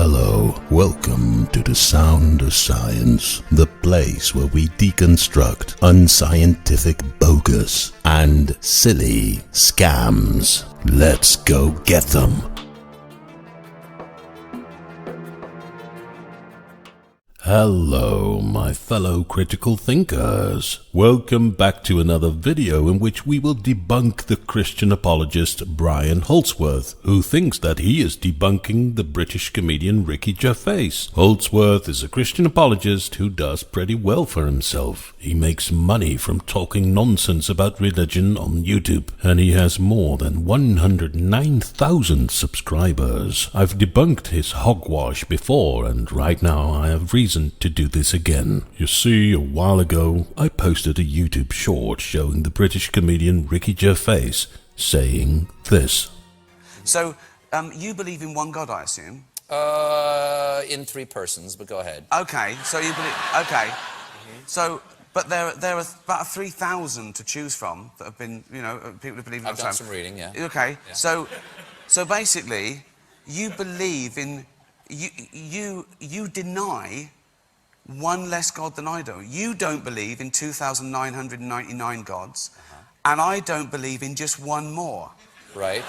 Hello, welcome to the Sound of Science, the place where we deconstruct unscientific bogus and silly scams. Let's go get them. Hello, my fellow critical thinkers. Welcome back to another video in which we will debunk the Christian apologist Brian Holdsworth, who thinks that he is debunking the British comedian Ricky Gervais. Holdsworth is a Christian apologist who does pretty well for himself. He makes money from talking nonsense about religion on YouTube, and he has more than 109,000 subscribers. I've debunked his hogwash before, and right now I have reason to do this again. You see, a while ago, I posted a YouTube short showing the British comedian Ricky Gervais saying this. So, you believe in one God, I assume? In three persons, but go ahead. Okay, so you believe... Okay. So, but there are about 3,000 to choose from that have been, you know, people who believe in... I've done some reading, yeah. Okay, yeah. So basically, you believe in... You deny one less God than I do. You don't believe in 2,999 gods, and I don't believe in just one more. Right.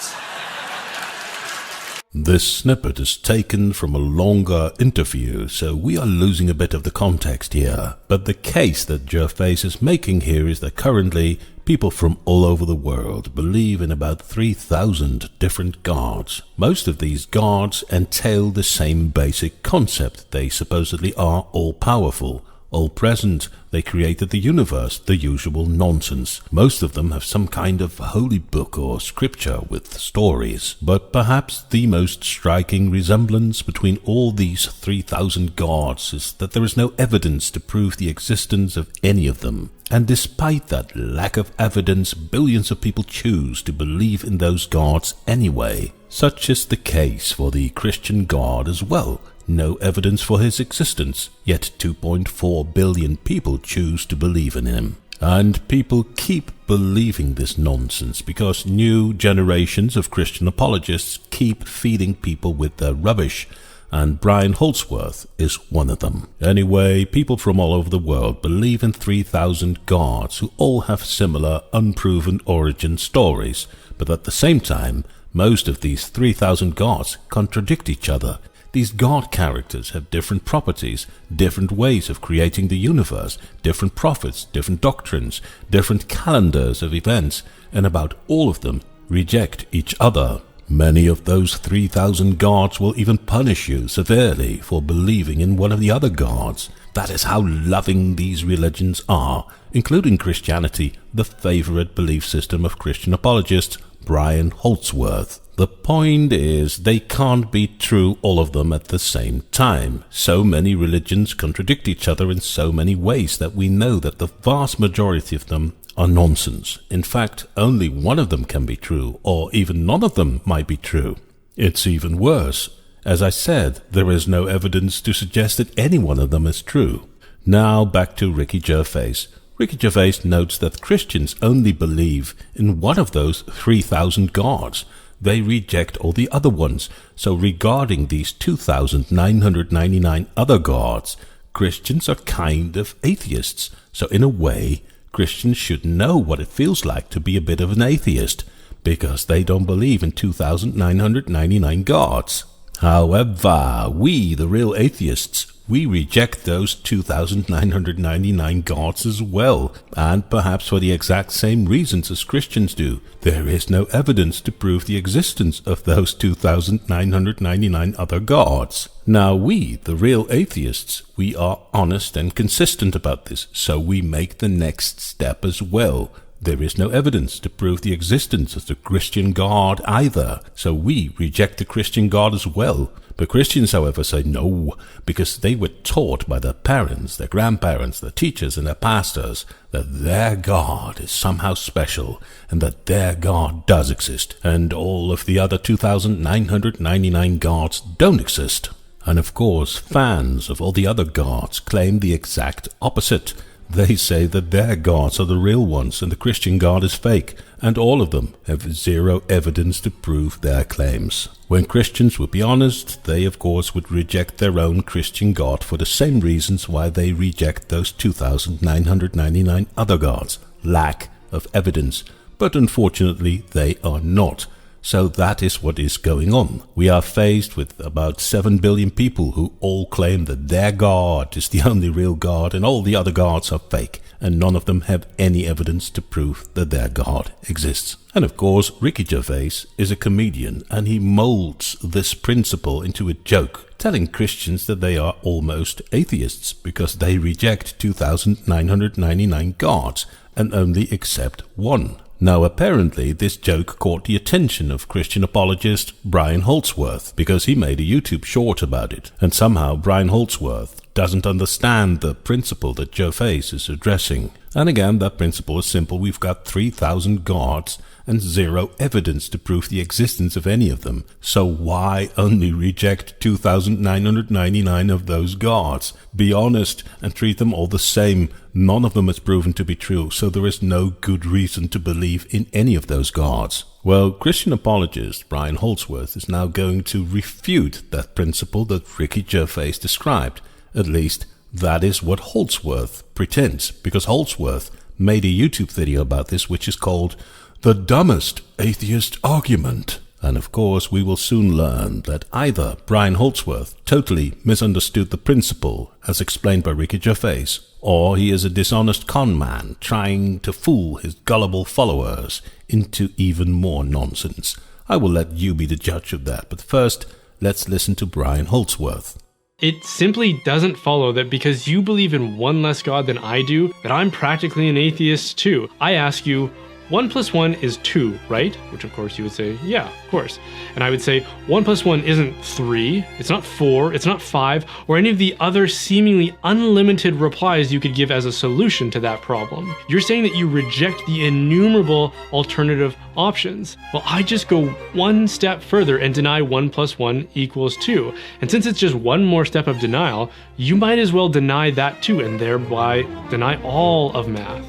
This snippet is taken from a longer interview, so we are losing a bit of the context here. But the case that Gervais is making here is that currently people from all over the world believe in about 3,000 different gods. Most of these gods entail the same basic concept. They supposedly are all-powerful, all-present. They created the universe, the usual nonsense. Most of them have some kind of holy book or scripture with stories. But perhaps the most striking resemblance between all these 3,000 gods is that there is no evidence to prove the existence of any of them. And despite that lack of evidence, billions of people choose to believe in those gods anyway. Such is the case for the Christian God as well. No evidence for his existence, yet 2.4 billion people choose to believe in him. And people keep believing this nonsense because new generations of Christian apologists keep feeding people with their rubbish, and Brian Holdsworth is one of them. Anyway, people from all over the world believe in 3,000 gods who all have similar unproven origin stories, but at the same time, most of these 3,000 gods contradict each other. These god characters have different properties, different ways of creating the universe, different prophets, different doctrines, different calendars of events, and about all of them reject each other. Many of those 3,000 gods will even punish you severely for believing in one of the other gods. That is how loving these religions are, including Christianity, the favorite belief system of Christian apologist Brian Holdsworth. The point is, they can't be true, all of them at the same time. So many religions contradict each other in so many ways that we know that the vast majority of them are nonsense. In fact, only one of them can be true, or even none of them might be true. It's even worse. As I said, there is no evidence to suggest that any one of them is true. Now back to Ricky Gervais. Ricky Gervais notes that Christians only believe in one of those 3,000 gods. They reject all the other ones. So regarding these 2,999 other gods, Christians are kind of atheists. So in a way, Christians should know what it feels like to be a bit of an atheist, because they don't believe in 2,999 gods. However, we, the real atheists, we reject those 2,999 gods as well, and perhaps for the exact same reasons as Christians do. There is no evidence to prove the existence of those 2,999 other gods. Now we, the real atheists, we are honest and consistent about this, so we make the next step as well. There is no evidence to prove the existence of the Christian God either, so we reject the Christian God as well. But Christians, however, say no, because they were taught by their parents, their grandparents, their teachers, and their pastors that their God is somehow special, and that their God does exist, and all of the other 2,999 gods don't exist. And of course, fans of all the other gods claim the exact opposite. They say that their gods are the real ones and the Christian God is fake, and all of them have zero evidence to prove their claims. When Christians would be honest, they of course would reject their own Christian God for the same reasons why they reject those 2,999 other gods: lack of evidence. But unfortunately they are not. So that is what is going on. We are faced with about 7 billion people who all claim that their God is the only real God and all the other gods are fake, and none of them have any evidence to prove that their God exists. And of course, Ricky Gervais is a comedian, and he molds this principle into a joke, telling Christians that they are almost atheists because they reject 2,999 gods and only accept one. Now apparently this joke caught the attention of Christian apologist Brian Holdsworth because he made a YouTube short about it, and somehow Brian Holdsworth doesn't understand the principle that Gervais is addressing. And again, that principle is simple. We've got 3,000 gods and zero evidence to prove the existence of any of them. So why only reject 2,999 of those gods? Be honest and treat them all the same. None of them is proven to be true, so there is no good reason to believe in any of those gods. Well, Christian apologist Brian Holdsworth is now going to refute that principle that Ricky Gervais described. At least, that is what Holdsworth pretends, because Holdsworth made a YouTube video about this which is called The Dumbest Atheist Argument. And of course, we will soon learn that either Brian Holdsworth totally misunderstood the principle as explained by Ricky Gervais, or he is a dishonest con man trying to fool his gullible followers into even more nonsense. I will let you be the judge of that, but first, let's listen to Brian Holdsworth. It simply doesn't follow that because you believe in one less God than I do, that I'm practically an atheist too. I ask you, 1 + 1 is 2, right? Which of course you would say, yeah, of course. And I would say, 1 + 1 isn't 3, it's not 4, it's not 5, or any of the other seemingly unlimited replies you could give as a solution to that problem. You're saying that you reject the innumerable alternative options. Well, I just go one step further and deny 1 + 1 = 2. And since it's just one more step of denial, you might as well deny that too, and thereby deny all of math.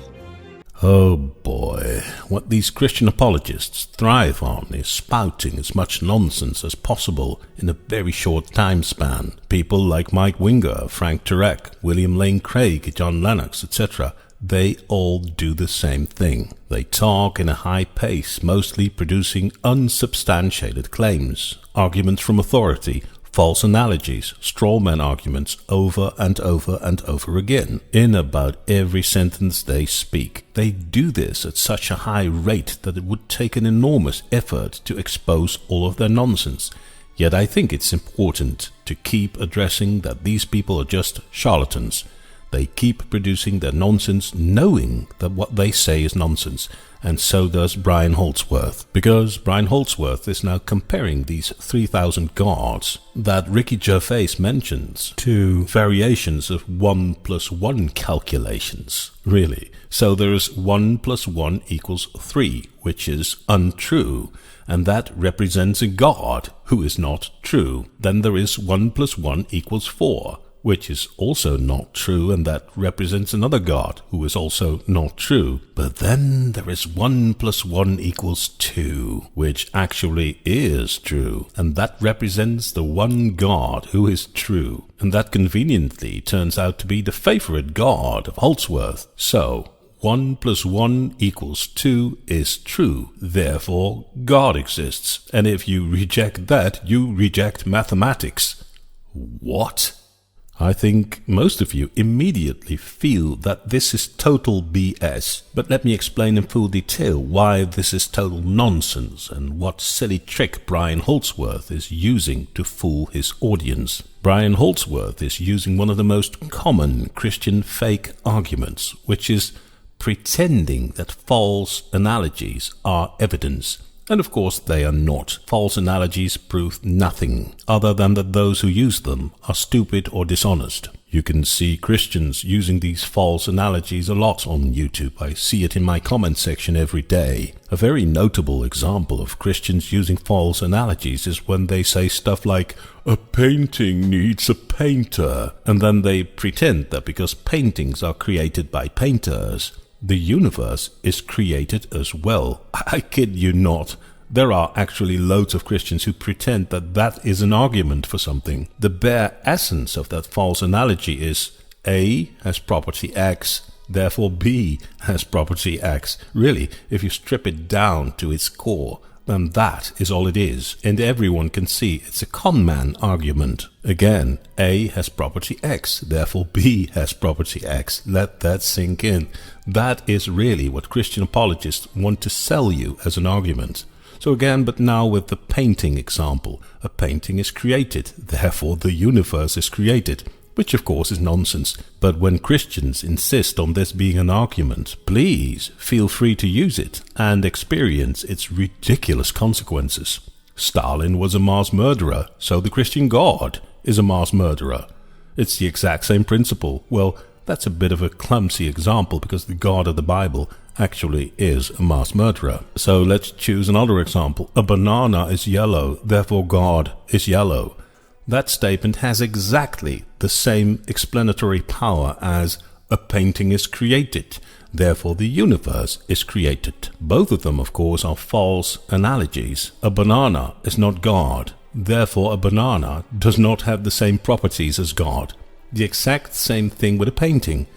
Oh boy, what these Christian apologists thrive on is spouting as much nonsense as possible in a very short time span. People like Mike Winger, Frank Turek, William Lane Craig, John Lennox, etc., they all do the same thing. They talk in a high pace, mostly producing unsubstantiated claims, arguments from authority, false analogies, strawman arguments over and over and over again. In about every sentence they speak. They do this at such a high rate that it would take an enormous effort to expose all of their nonsense. Yet I think it's important to keep addressing that these people are just charlatans. They keep producing their nonsense knowing that what they say is nonsense, and so does Brian Holdsworth, because Brian Holdsworth is now comparing these 3,000 gods that Ricky Gervais mentions to variations of 1 + 1 calculations. Really. So there is 1 + 1 = 3, which is untrue, and that represents a god who is not true. Then there is 1 + 1 = 4. Which is also not true, and that represents another god who is also not true. But then there is 1 + 1 = 2, which actually is true, and that represents the one god who is true, and that conveniently turns out to be the favorite god of Holdsworth. So 1 + 1 = 2 is true, therefore God exists, and if you reject that, you reject mathematics. What? I think most of you immediately feel that this is total BS, but let me explain in full detail why this is total nonsense and what silly trick Brian Holdsworth is using to fool his audience. Brian Holdsworth is using one of the most common Christian fake arguments, which is pretending that false analogies are evidence. And of course they are not. False analogies prove nothing, other than that those who use them are stupid or dishonest. You can see Christians using these false analogies a lot on YouTube. I see it in my comment section every day. A very notable example of Christians using false analogies is when they say stuff like, "A painting needs a painter," and then they pretend that because paintings are created by painters, the universe is created as well. I kid you not. There are actually loads of Christians who pretend that that is an argument for something. The bare essence of that false analogy is A has property X, therefore B has property X. Really, if you strip it down to its core, then that is all it is, and everyone can see it's a con man argument. Again, A has property X, therefore B has property X. Let that sink in. That is really what Christian apologists want to sell you as an argument. So again, but now with the painting example. A painting is created, therefore the universe is created, which of course is nonsense. But when Christians insist on this being an argument, please feel free to use it and experience its ridiculous consequences. Stalin was a mass murderer, so the Christian God is a mass murderer. It's the exact same principle. Well, that's a bit of a clumsy example because the God of the Bible actually is a mass murderer. So let's choose another example. A banana is yellow, therefore God is yellow. That statement has exactly the same explanatory power as a painting is created, therefore the universe is created. Both of them, of course, are false analogies. A banana is not God, therefore a banana does not have the same properties as God. The exact same thing with a painting.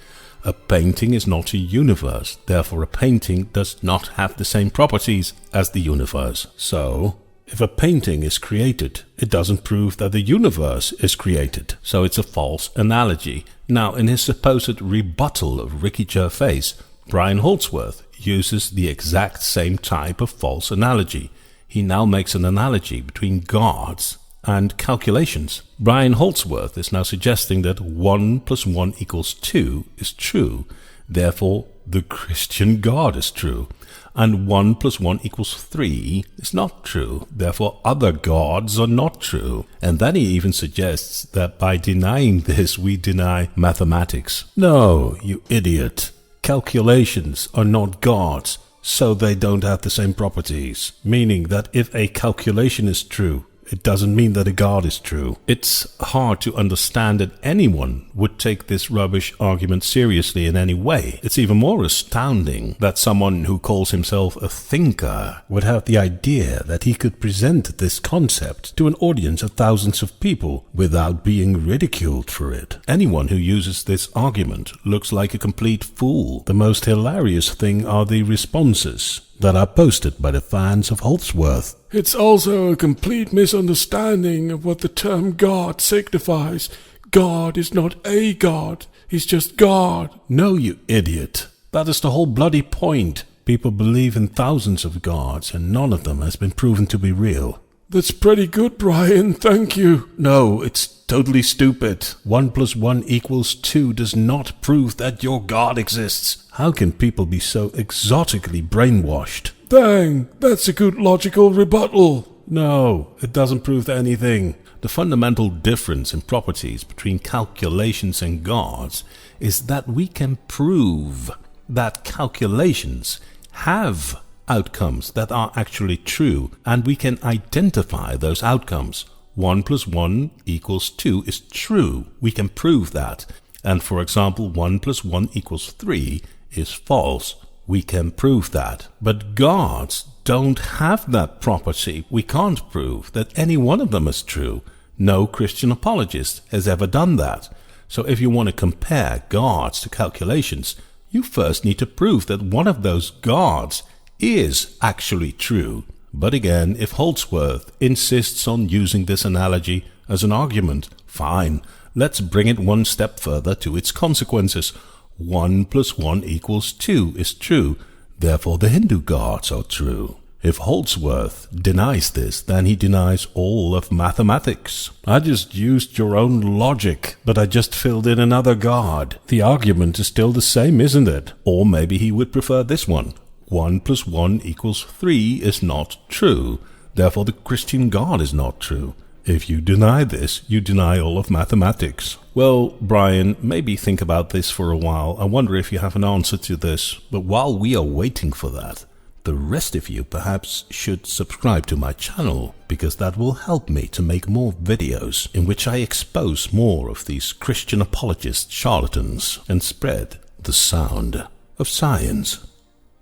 A painting is not a universe, therefore a painting does not have the same properties as the universe. So, if a painting is created, it doesn't prove that the universe is created. So it's a false analogy. Now, in his supposed rebuttal of Ricky Gervais, Brian Holdsworth uses the exact same type of false analogy. He now makes an analogy between gods and calculations. Brian Holdsworth is now suggesting that 1 + 1 = 2 is true, therefore the Christian God is true, and 1 + 1 = 3 is not true, therefore other gods are not true. And then he even suggests that by denying this we deny mathematics. No, you idiot. Calculations are not gods, so they don't have the same properties, meaning that if a calculation is true, it doesn't mean that a God is true. It's hard to understand that anyone would take this rubbish argument seriously in any way. It's even more astounding that someone who calls himself a thinker would have the idea that he could present this concept to an audience of thousands of people without being ridiculed for it. Anyone who uses this argument looks like a complete fool. The most hilarious thing are the responses that are posted by the fans of Holdsworth. It's also a complete misunderstanding of what the term God signifies. God is not a God, he's just God. No, you idiot. That is the whole bloody point. People believe in thousands of gods and none of them has been proven to be real. That's pretty good, Brian, thank you. No, it's totally stupid. 1 + 1 = 2 does not prove that your God exists. How can people be so exotically brainwashed? Dang, that's a good logical rebuttal. No, it doesn't prove anything. The fundamental difference in properties between calculations and gods is that we can prove that calculations have outcomes that are actually true, and we can identify those outcomes. 1 + 1 = 2 is true. We can prove that. And for example, 1 + 1 = 3 is false. We can prove that. But gods don't have that property. We can't prove that any one of them is true. No Christian apologist has ever done that. So if you want to compare gods to calculations, you first need to prove that one of those gods is actually true. But again, if Holdsworth insists on using this analogy as an argument, fine. Let's bring it one step further to its consequences. 1 + 1 = 2 is true, therefore the Hindu gods are true. If Holdsworth denies this, then he denies all of mathematics. I just used your own logic, but I just filled in another god. The argument is still the same, isn't it? Or maybe he would prefer this one. 1 + 1 = 3 is not true, therefore the Christian God is not true. If you deny this, you deny all of mathematics. Well, Brian, maybe think about this for a while. I wonder if you have an answer to this. But while we are waiting for that, the rest of you perhaps should subscribe to my channel, because that will help me to make more videos in which I expose more of these Christian apologist charlatans and spread the sound of science.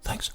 Thanks.